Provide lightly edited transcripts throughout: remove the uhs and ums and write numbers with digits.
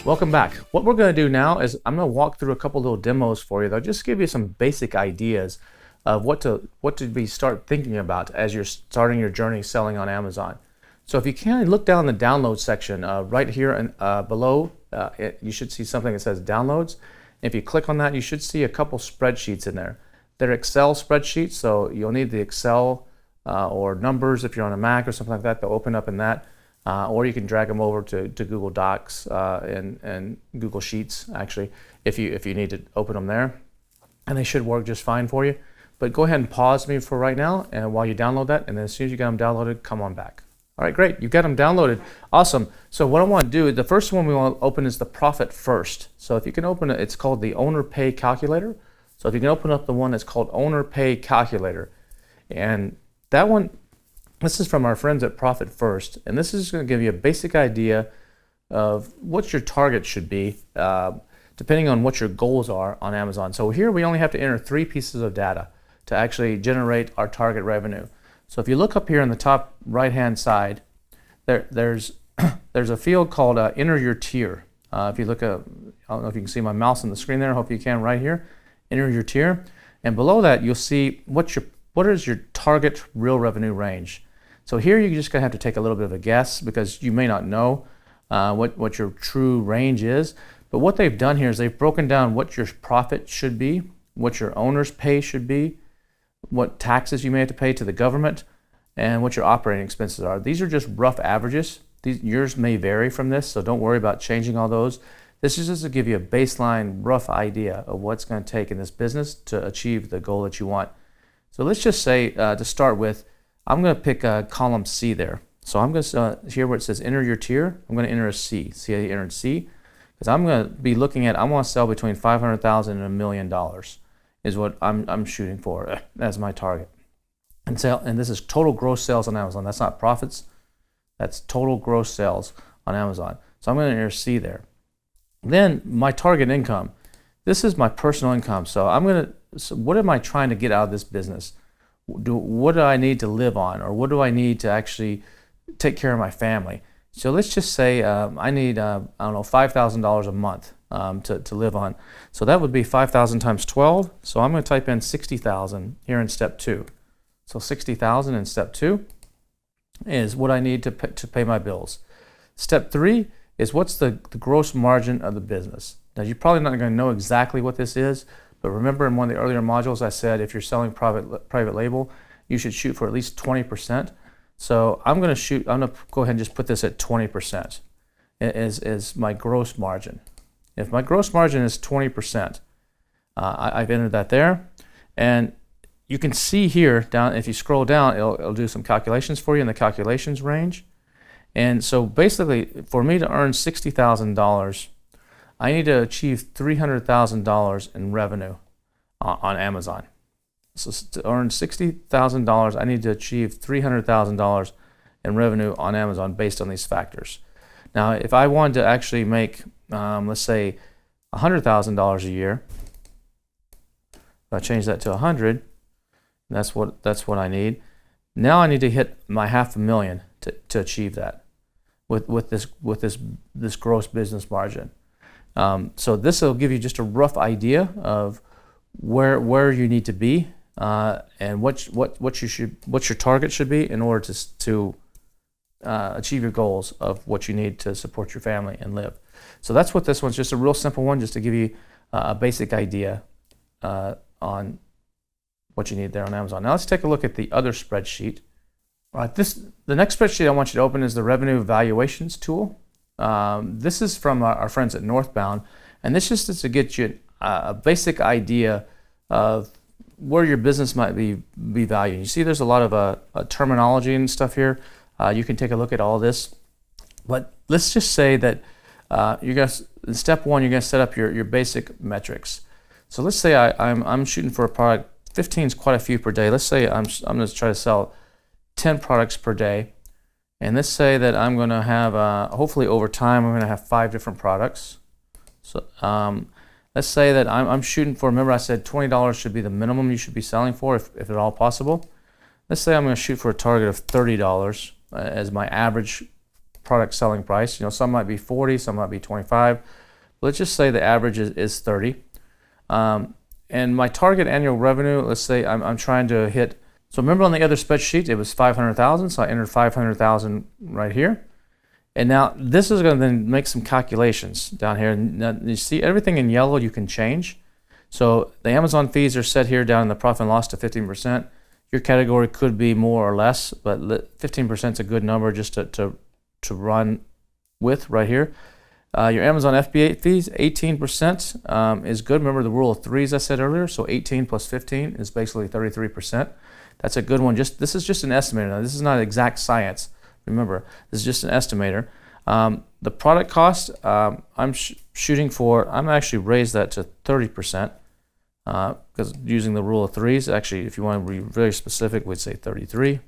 Welcome back. What we're going to do now is I'm going to walk through a couple little demos for you. They'll just give you some basic ideas of what to be start thinking about as you're starting your journey selling on Amazon. So if you can, look down the download section right here and below. You should see something that says downloads. If you click on that, you should see a couple spreadsheets in there. They're Excel spreadsheets, so you'll need the Excel or numbers if you're on a Mac or something like that. They'll open up in that. Or you can drag them over to Google Docs and Google Sheets, actually, if you need to open them there. And they should work just fine for you. But go ahead and pause me for right now and while you download that, and then as soon as you got them downloaded, come on back. All right, great. You've got them downloaded. Awesome. So what I want to do, the first one we want to open is the Profit First. So if you can open it, it's called the Owner Pay Calculator. So if you can open up the one that's called Owner Pay Calculator. And that one, this is from our friends at Profit First, and this is going to give you a basic idea of what your target should be, depending on what your goals are on Amazon. So here we only have to enter 3 pieces of data to actually generate our target revenue. So if you look up here on the top right-hand side, there's a field called Enter Your Tier. If you look at, I don't know if you can see my mouse on the screen there. I hope you can right here. Enter your tier, and below that you'll see what is your target real revenue range. So here you're just going to have to take a little bit of a guess because you may not know what your true range is. But what they've done here is they've broken down what your profit should be, what your owner's pay should be, what taxes you may have to pay to the government, and what your operating expenses are. These are just rough averages. Yours may vary from this, so don't worry about changing all those. This is just to give you a baseline rough idea of what's going to take in this business to achieve the goal that you want. So let's just say, to start with, I'm going to pick column C there. So I'm going to, here where it says enter your tier, I'm going to enter a C. See how you entered C? Because I'm going to be looking at, I want to sell between $500,000 and $1 million is what I'm shooting for as my target. And this is total gross sales on Amazon. That's not profits. That's total gross sales on Amazon. So I'm going to enter C there. Then my target income. This is my personal income. So what am I trying to get out of this business? What do I need to live on, or what do I need to actually take care of my family? So let's just say I need, I don't know, $5,000 a month to live on. So that would be 5,000 times 12. So I'm going to type in 60,000 here in step 2. So 60,000 in step 2 is what I need to pay my bills. Step 3 is what's the gross margin of the business. Now you're probably not going to know exactly what this is, but remember in one of the earlier modules I said if you're selling private label, you should shoot for at least 20%. So I'm going to go ahead and just put this at 20% is my gross margin. If my gross margin is 20%, I've entered that there. And you can see here down, if you scroll down, it'll do some calculations for you in the calculations range. And so basically, for me to earn $60,000, I need to achieve $300,000 in revenue on Amazon. So to earn $60,000, I need to achieve $300,000 in revenue on Amazon based on these factors. Now, if I wanted to actually make, let's say, $100,000 a year, if I change that to 100, that's what I need. Now I need to hit my $500,000 to achieve that with this gross business margin. So this will give you just a rough idea of where you need to be and what your target should be in order to achieve your goals of what you need to support your family and live. So that's what this one's, just a real simple one, just to give you a basic idea on what you need there on Amazon. Now let's take a look at the other spreadsheet. All right, the next spreadsheet I want you to open is the Revenue Valuations tool. This is from our friends at Northbound, and this just is to get you a basic idea of where your business might be valued. You see there's a lot of terminology and stuff here. You can take a look at all this. But let's just say that in step 1, you're going to set up your basic metrics. So let's say I'm shooting for a product. 15 is quite a few per day. Let's say I'm going to try to sell 10 products per day. And let's say that I'm going to have, hopefully over time, I'm going to have 5 different products. So let's say that I'm shooting for, remember I said $20 should be the minimum you should be selling for if at all possible. Let's say I'm going to shoot for a target of $30 as my average product selling price. Some might be 40, some might be 25. Let's just say the average is 30. And my target annual revenue, let's say I'm trying to hit. So remember on the other spreadsheet, it was 500,000. So I entered 500,000 right here. And now this is going to then make some calculations down here. Now you see everything in yellow you can change. So the Amazon fees are set here down in the profit and loss to 15%. Your category could be more or less, but 15% is a good number just to run with right here. Your Amazon FBA fees, 18% is good. Remember the rule of threes I said earlier. So 18 plus 15 is basically 33%. That's a good one. This is just an estimator. Now, this is not exact science. Remember, this is just an estimator. The product cost, I'm shooting for, I'm actually raised that to 30%. Because using the rule of threes, actually, if you want to be very specific, we'd say 33.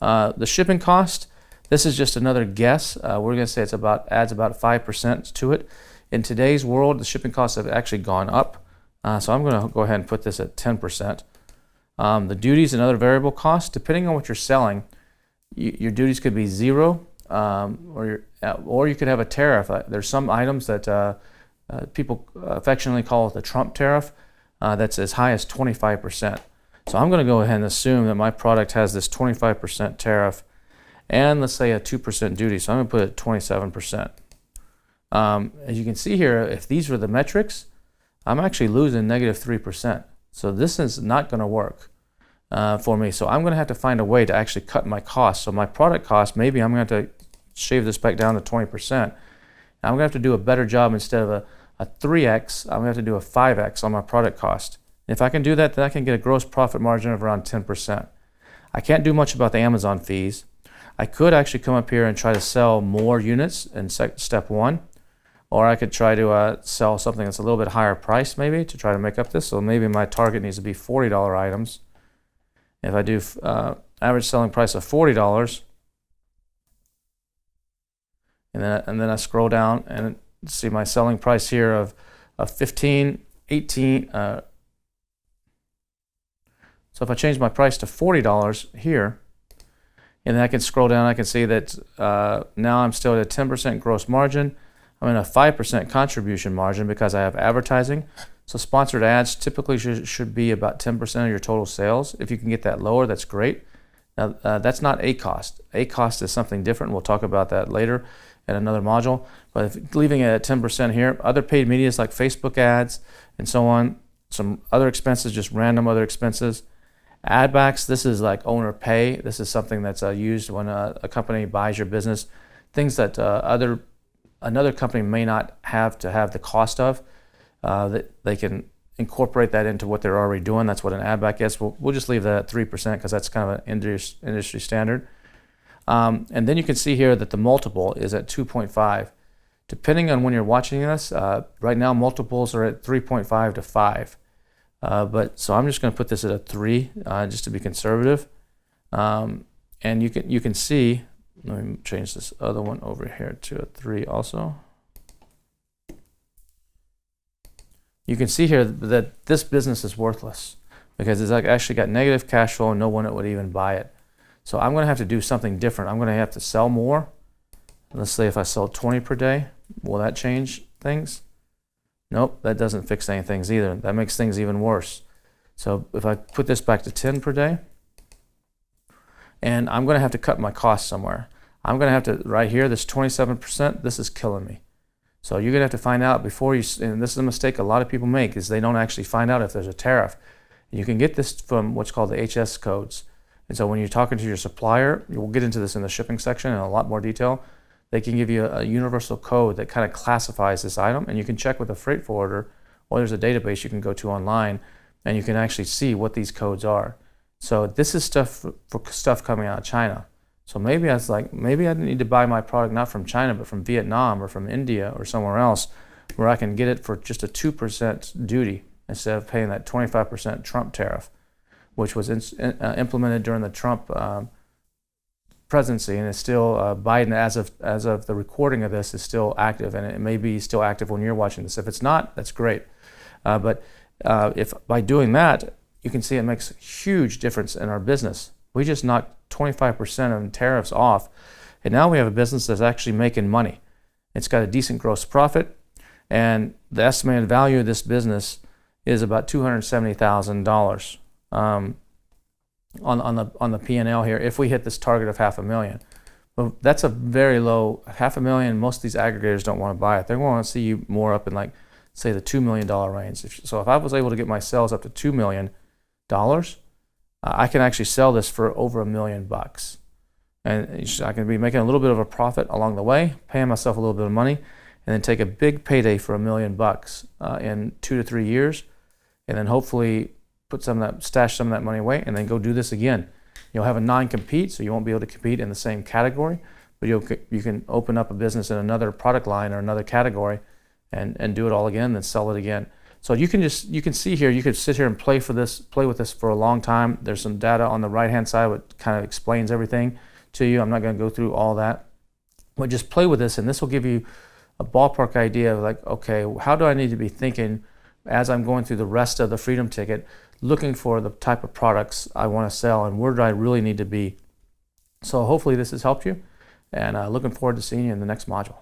The shipping cost, this is just another guess. We're going to say adds about 5% to it. In today's world, the shipping costs have actually gone up. So I'm going to go ahead and put this at 10%. The duties and other variable costs, depending on what you're selling, your duties could be 0, or you could have a tariff. There's some items that people affectionately call it the Trump tariff. That's as high as 25%. So I'm going to go ahead and assume that my product has this 25% tariff and let's say a 2% duty. So I'm going to put it at 27%. As you can see here, if these were the metrics, I'm actually losing negative 3%. So this is not going to work for me. So I'm going to have to find a way to actually cut my costs. So my product cost, maybe I'm going to have to shave this back down to 20%. I'm going to have to do a better job instead of a 3x, I'm going to have to do a 5x on my product cost. If I can do that, then I can get a gross profit margin of around 10%. I can't do much about the Amazon fees. I could actually come up here and try to sell more units in step 1, or I could try to sell something that's a little bit higher price maybe to try to make up this. So maybe my target needs to be $40 items. If I do average selling price of $40, and then I scroll down and see my selling price here of 15, 18. So if I change my price to $40 here, and then I can scroll down, I can see that now I'm still at a 10% gross margin. I'm in a 5% contribution margin because I have advertising. So sponsored ads typically should be about 10% of your total sales. If you can get that lower, that's great. Now that's not ACoS. ACoS is something different. We'll talk about that later in another module. But if leaving it at 10% here, other paid medias like Facebook ads and so on, some other expenses, just random other expenses. Ad backs, this is like owner pay. This is something that's used when a company buys your business. Things that another company may not have to have the cost of, that they can incorporate that into what they're already doing. That's what an ad back is. We'll just leave that at 3% because that's kind of an industry standard. And then you can see here that the multiple is at 2.5. Depending on when you're watching this, right now multiples are at 3.5 to 5. So I'm just going to put this at a 3 just to be conservative. And you can see, let me change this other one over here to a 3 also. You can see here that this business is worthless because it's actually got negative cash flow and no one would even buy it. So I'm going to have to do something different. I'm going to have to sell more. Let's say if I sell 20 per day, will that change things? Nope, that doesn't fix any things either. That makes things even worse. So if I put this back to 10 per day, and I'm going to have to cut my costs somewhere. I'm going to have to, right here, this 27%, this is killing me. So you're going to have to find out before you, and this is a mistake a lot of people make, is they don't actually find out if there's a tariff. You can get this from what's called the HS codes. And so when you're talking to your supplier, we'll get into this in the shipping section in a lot more detail. They can give you a universal code that kind of classifies this item, and you can check with a freight forwarder, or there's a database you can go to online, and you can actually see what these codes are. So this is stuff for stuff coming out of China. So maybe I need to buy my product not from China, but from Vietnam or from India or somewhere else where I can get it for just a 2% duty instead of paying that 25% Trump tariff, which was implemented during the Trump presidency, and it's still Biden, as of the recording of this, is still active, and it may be still active when you're watching this. If it's not, that's great. But if by doing that, you can see it makes a huge difference in our business. We just knocked 25% of tariffs off, And now we have a business that's actually making money. It's got a decent gross profit, and the estimated value of this business is about $270,000 on the P&L here if we hit this target of $500,000. But that's a very low $500,000. Most of these aggregators don't want to buy it. They want to see you more up in, like, say, the $2 million range. So if I was able to get my sales up to $2 million, I can actually sell this for over $1 million. And I can be making a little bit of a profit along the way, paying myself a little bit of money, and then take a big payday for $1 million in 2 to 3 years, and then hopefully stash some of that money away, and then go do this again. You'll have a non-compete, so you won't be able to compete in the same category, but you can open up a business in another product line or another category, and do it all again, then sell it again. So you can see here, you could sit here and play with this for a long time. There's some data on the right-hand side that kind of explains everything to you. I'm not going to go through all that, but just play with this, and this will give you a ballpark idea of, like, okay, how do I need to be thinking as I'm going through the rest of the Freedom Ticket, looking for the type of products I want to sell, and where do I really need to be. So hopefully this has helped you, and looking forward to seeing you in the next module.